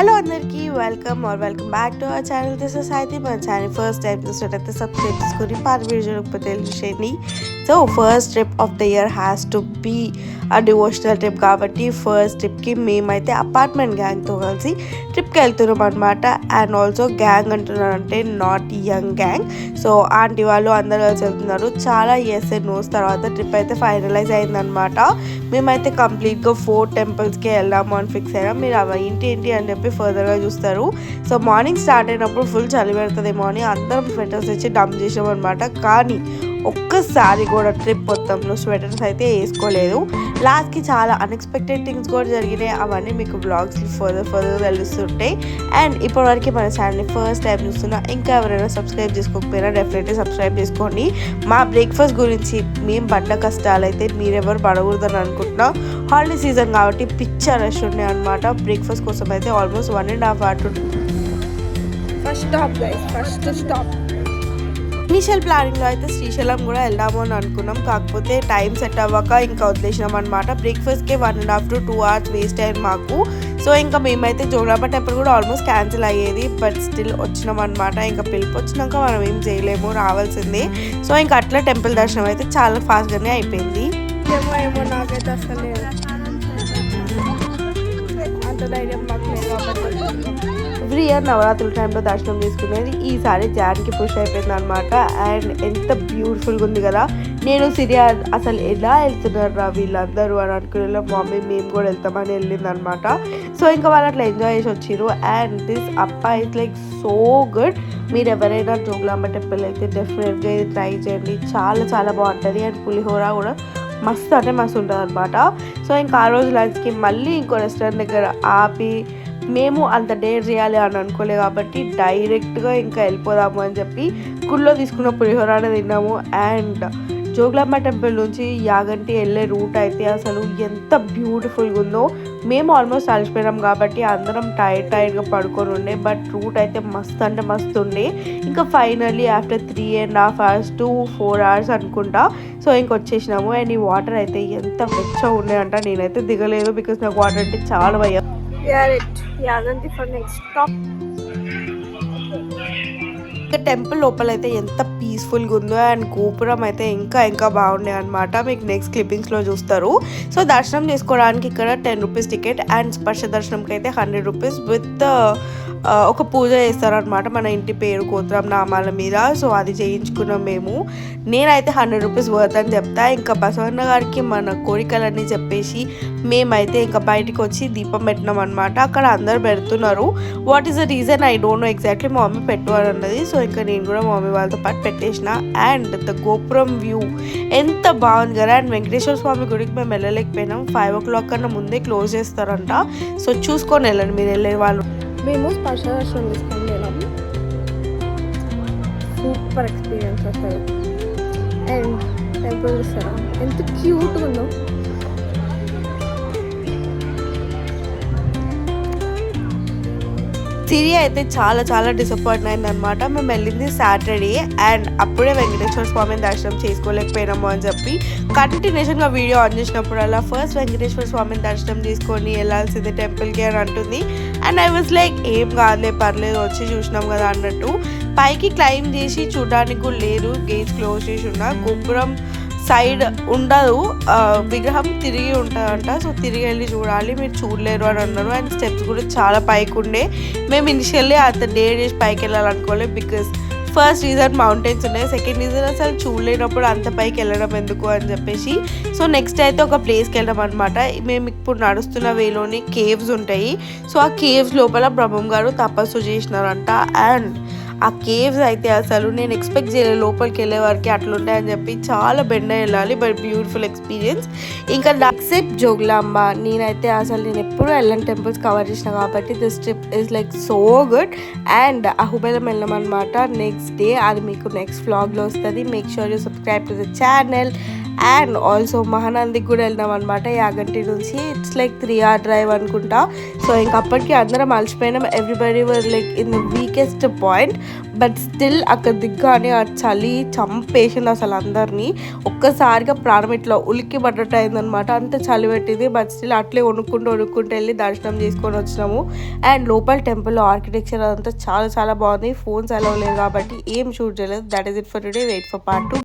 Hello అందరికీ welcome back to our channel. This is Saithi. మన channel first time చూసినట్టయితే subscribe చేసుకొని పాత వీడియోకి తెలియచేయండి. So first trip of the year has to be a devotional trip కాబట్టి ఫస్ట్ ట్రిప్కి మేమైతే అపార్ట్మెంట్ గ్యాంగ్తో కలిసి ట్రిప్కి వెళ్తున్నాం అనమాట. అండ్ ఆల్సో గ్యాంగ్ అంటున్నారంటే not young gang. So aunty వాళ్ళు అందరూ కలిసి వెళ్తున్నారు. చాలా ఎస్ అండ్ నోస్ తర్వాత ట్రిప్ అయితే ఫైనలైజ్ అయిందనమాట. మేమైతే కంప్లీట్గా 4 టెంపుల్స్కి వెళ్దాము అని ఫిక్స్ అయ్యాం. మీరు అవి ఏంటి అని చెప్పి ఫర్దర్గా చూస్తారు. సో మార్నింగ్ స్టార్ట్ అయినప్పుడు ఫుల్ చలి పెడుతుందేమో అని అందరం స్వెటర్స్ తెచ్చి డంప్ చేసాం అనమాట. కానీ ఒక్కసారి కూడా ట్రిప్ మొత్తంలో స్వెటర్స్ అయితే వేసుకోలేదు. లాస్ట్కి చాలా అన్ఎక్స్పెక్టెడ్ థింగ్స్ కూడా జరిగినాయి. అవన్నీ మీకు బ్లాగ్స్లో ఫర్దర్ తెలుస్తుంటాయి. అండ్ ఇప్పటివరకు మన ఛానల్ని ఫస్ట్ టైం చూస్తున్నా ఇంకా ఎవరైనా సబ్స్క్రైబ్ చేసుకోకపోయినా డెఫినెట్లీ సబ్స్క్రైబ్ చేసుకోండి. మా బ్రేక్ఫాస్ట్ గురించి మేము పడ్డ కష్టాలు అయితే మీరెవరు పడకూడదని అనుకుంటున్నా. హాలిడే సీజన్ కాబట్టి పిచ్చ రష్ ఉండే అనమాట. బ్రేక్ఫాస్ట్ కోసం అయితే almost 1.5 hours first stop. Initial ప్లానింగ్లో అయితే శ్రీశైలం కూడా వెళ్దాము అని అనుకున్నాం. కాకపోతే టైం సెట్ అవ్వక ఇంకా వదిలేసినాం అనమాట. బ్రేక్ఫాస్ట్కే 1.5 to 2 hours వేస్ట్ అయ్యింది మాకు. సో ఇంకా మేమైతే జోగులాంబ టెంపుల్ కూడా ఆల్మోస్ట్ క్యాన్సిల్ అయ్యేది. బట్ స్టిల్ వచ్చినాం అనమాట. ఇంకా పిలుపు వచ్చినాక మనం ఏం చేయలేము, రావాల్సిందే. సో ఇంకా అట్లా టెంపుల్ దర్శనం అయితే చాలా ఫాస్ట్గానే అయిపోయింది. ఏమో నాకైతే అసలు అంత ధైర్యం మాకు లేదు కాబట్టి ఎవ్రీ ఇయర్ నవరాత్రుల టైంలో దర్శనం తీసుకునేది. ఈసారి జాన్కి పుష్ అయిపోయింది అనమాట. అండ్ ఎంత బ్యూటిఫుల్గా ఉంది కదా. నేను సిరియా అసలు ఎలా వెళ్తున్నారు రా వీళ్ళందరూ అని అనుకునే మమ్మీ మేము కూడా వెళ్తామని వెళ్ళింది అనమాట. సో ఇంకా వాళ్ళు అట్లా ఎంజాయ్ చేసి వచ్చిర్రు. అండ్ దిస్ అప్పా ఇస్ లైక్ సో గుడ్. మీరు ఎవరైనా జోగులాంబ టెంపుల్ అయితే డెఫినెట్గా ఇది ట్రై చేయండి. చాలా చాలా బాగుంటుంది. అండ్ పులిహోర కూడా మస్తు అంటే మస్తు ఉంటుంది అనమాట. సో ఇంకా ఆ రోజు లంచ్కి మళ్ళీ ఇంకో రెస్టారెంట్ దగ్గర ఆపి మేము అంత డేర్ చేయాలి అని అనుకోలేదు కాబట్టి డైరెక్ట్గా ఇంకా వెళ్ళిపోదాము అని చెప్పి గుళ్ళో తీసుకున్న పులిహోరానే తిన్నాము. అండ్ జోగులాంబ టెంపుల్ నుంచి యాగంటి వెళ్ళే రూట్ అయితే అసలు ఎంత బ్యూటిఫుల్గా ఉందో. మేము ఆల్మోస్ట్ అలసిపోయినాం కాబట్టి అందరం టైర్డ్గా పడుకొని ఉండే. బట్ రూట్ అయితే మస్తు అంటే మస్తు ఉండే. ఇంకా finally after 3.5 hours to 4 hours అనుకుంటా. సో ఇంకొచ్చేసినాము. అండ్ ఈ వాటర్ అయితే ఎంత వెచ్చగా ఉన్నాయంట. నేనైతే దిగలేదు బికాస్ నాకు వాటర్ అంటే చాలా భయం. Yaganti for next stop. Temple లోపల అయితే ఎంత పీస్ఫుల్గా ఉందో. అండ్ గోపురం అయితే ఇంకా బాగున్నాయి అనమాట. మీకు నెక్స్ట్ క్లిప్పింగ్స్లో చూస్తారు. సో దర్శనం చేసుకోవడానికి ఇక్కడ 10 rupees టికెట్. అండ్ స్పర్శ దర్శనంకి అయితే 100 rupees విత్ ఒక పూజ చేస్తారనమాట మన ఇంటి పేరు గోత్రం నామాల మీద. సో అది చేయించుకున్నాం మేము. నేనైతే 100 rupees వర్త్ అని చెప్తా. ఇంకా బసవన్న గారికి మన కోరికలన్నీ చెప్పేసి మేమైతే ఇంకా బయటికి వచ్చి దీపం పెట్టినాం అనమాట. అక్కడ అందరు పెడుతున్నారు. What is the reason I don't know exactly. మా మమ్మీ పెట్టు అని అన్నది. సో ఇంకా నేను కూడా మా మమ్మీ వాళ్ళతో పాటు పెట్టేసిన. అండ్ ద గోపురం వ్యూ ఎంత బాగుంది కదా. అండ్ వెంకటేశ్వర స్వామి గుడికి మేము వెళ్ళలేకపోయినాం. 5 o'clock కన్నా ముందే క్లోజ్ చేస్తారంట. సో చూసుకొని వెళ్ళండి మీరు వెళ్ళే వాళ్ళు. మేము స్పర్శ దర్శనం తీసుకొని వెళ్ళాం. సూపర్ ఎక్స్పీరియన్స్ అసలు. అండ్ టెంపుల్ చూస్తారా ఎంత క్యూట్గా ఉందో. సిరి అయితే చాలా డిసప్పాయింట్ అయింది అనమాట. మేము వెళ్ళింది సాటర్డే. అండ్ అప్పుడే వెంకటేశ్వర స్వామిని దర్శనం చేసుకోలేకపోయినాము అని చెప్పి కంటిన్యూషన్గా వీడియో ఆన్ చేసినప్పుడల్లా ఫస్ట్ వెంకటేశ్వర స్వామిని దర్శనం చేసుకొని వెళ్ళాల్సింది టెంపుల్కి అని అంటుంది. అండ్ ఐ వాజ్ లైక్ ఏం కాదులే పర్లేదు వచ్చి చూసినాం కదా అన్నట్టు. పైకి క్లైమ్ చేసి చూడడానికి కూడా లేదు. గేట్స్ క్లోజ్ చేసి ఉన్న గోపురం సైడ్ ఉండదు, విగ్రహం తిరిగి ఉంటుందంట. సో తిరిగి వెళ్ళి చూడాలి, మీరు చూడలేరు అని అన్నారు. అండ్ స్టెప్స్ కూడా చాలా పైకి ఉండే. మేము ఇనిషియల్లీ అంత డేర్ చేసి పైకి వెళ్ళాలనుకోలేదు. బికాస్ ఫస్ట్ రీజన్ మౌంటైన్స్ ఉన్నాయి, సెకండ్ రీజన్ అసలు చూడలేనప్పుడు అంత పైకి వెళ్ళడం ఎందుకు అని చెప్పేసి. సో నెక్స్ట్ అయితే ఒక ప్లేస్కి వెళ్ళాం అనమాట. మేము ఇప్పుడు నడుస్తున్న వేలోని కేవ్స్ ఉంటాయి. సో ఆ కేవ్స్ లోపల బ్రహ్మం గారు తపస్సు చేసినారంట. అండ్ ఆ కేవ్స్ అయితే అసలు నేను ఎక్స్పెక్ట్ చేయలేదు లోపలికి వెళ్ళే వరకు అట్లుంటాయని చెప్పి. చాలా బెండ వెళ్ళాలి బట్ బ్యూటిఫుల్ ఎక్స్పీరియన్స్. ఇంకా ఎక్సెప్ట్ జోగులాంబ నేనైతే అసలు నేను ఎప్పుడు వెళ్ళని టెంపుల్స్ కవర్ చేసిన కాబట్టి this trip is like so good. And Ahobilam వెళ్ళాం అనమాట నెక్స్ట్ డే. అది మీకు నెక్స్ట్ వ్లాగ్లో వస్తుంది. Make sure you subscribe to the channel and also మహానందికి కూడా వెళ్దాం అనమాట యాగంటి నుంచి. ఇట్స్ లైక్ 3 hour డ్రైవ్ అనుకుంటా. సో ఇంక అప్పటికి అందరం అలసిపోయినాం. Everybody were like in the weakest point. But still అక్కడ దిగ్గానే ఆ చలి చంపేసింది అసలు అందరినీ. ఒక్కసారిగా ప్రాణం ఇట్లా ఉలిక్కి పడ్డట్టు అయిందనమాట. అంత చలి పెట్టింది. బట్ స్టిల్ అట్లే వణుక్కుంటూ వెళ్ళి దర్శనం చేసుకొని వచ్చినాము. అండ్ లోపల టెంపుల్లో ఆర్కిటెక్చర్ అదంతా చాలా చాలా బాగుంది. ఫోన్స్ అలవ్ లేదు కాబట్టి ఏం షూట్ చేయలేదు. That is it for today. Wait for part 2.